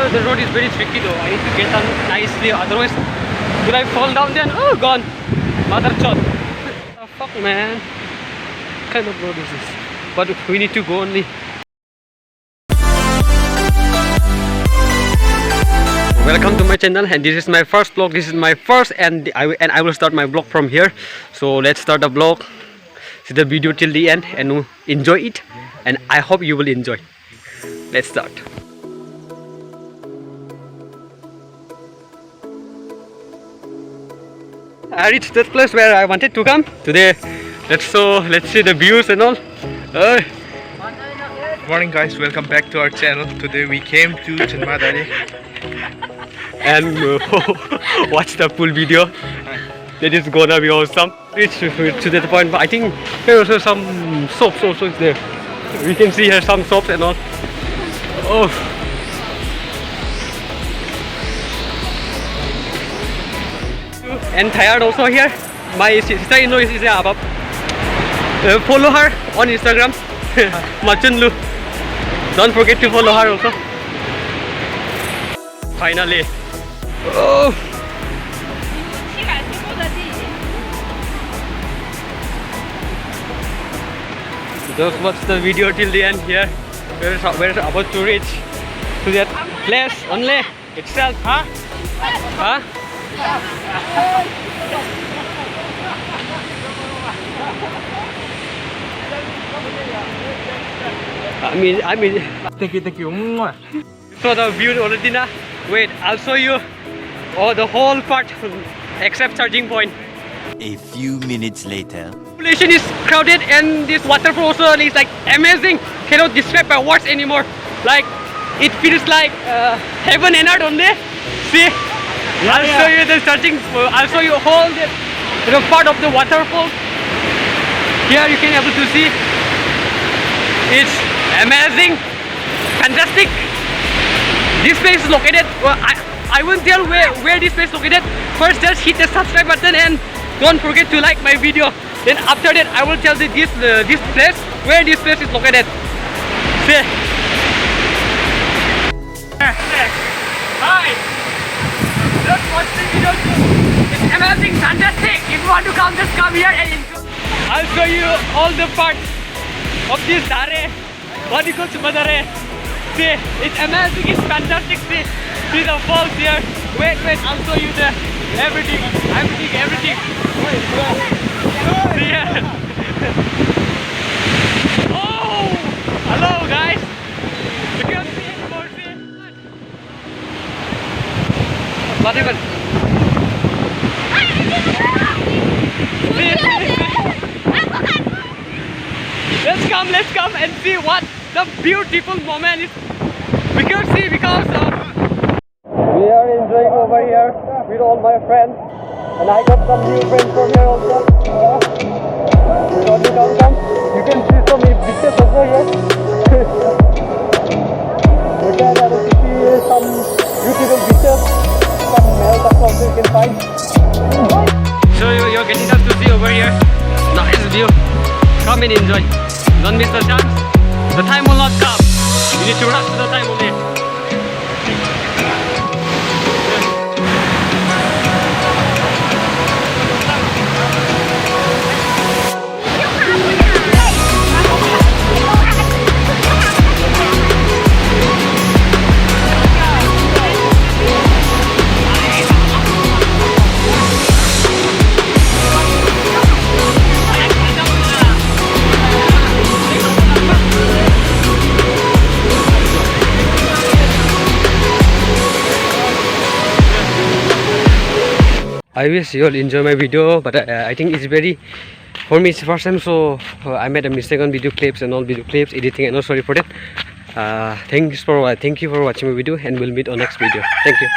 the road is very tricky though. I need to get on nicely, otherwise if I fall down then gone. Mother chod. Oh, fuck man. What kind of road is this? But we need to go only. Welcome to my channel, and this is my first vlog. This is my first, and I will start my vlog from here. So let's start the vlog. See the video till the end and enjoy it, and I hope you will enjoy. Let's start. I reached that place where I wanted to come today. Let's see the views and all. Good morning guys, welcome back to our channel. Today we came to Chinma Rangmanma and watch the full video. That is gonna be awesome. Reach to that point, but I think there also some shops also is there. We can see here some shops and all. Oh. And tired also here. My sister-in-law is here above. Follow her on Instagram. Machenlu. Don't forget to follow her also. Finally. Oh. Just watch the video till the end here. We're about to reach to that place only itself. Huh? Huh? I mean. Thank you. So the view already na. Wait, I'll show you the whole part except charging point. A few minutes later. Population is crowded, and this waterfall also is like amazing. Cannot describe by words anymore. Like it feels like heaven and earth only. See, I'll show you the starting. I'll show you whole the part of the waterfall. Here you can able to see. It's amazing, fantastic. This place is located. Well, I won't tell where this place is located. First, just hit the subscribe button and don't forget to like my video. Then after that, I will tell you this place, where this place is located. See. Hi. Just watch the video too. It's amazing, fantastic. If you want to come, just come here and enjoy. I'll show you all the parts of this dare. What you call Dare. See, it's amazing, it's fantastic. See the falls here. Wait, I'll show you the everything. See here. Oh, hello guys. You can see anymore. What even? Let's come and see what the beautiful moment is. We can see because we are enjoying over here with all my friends, and I got some new friends from here also. You can see so many beaches over here. You can see some beautiful beaches, some melts also you can find. So you're getting us to see over here. Nice view. Come and enjoy. Don't miss the chance. The time will not come. You need to rush to the time only. I wish you all enjoy my video, but I think it's for me it's the first time, so I made a mistake on video clips, editing, and all. Sorry for that. Thank you for watching my video, and we'll meet on next video. Thank you.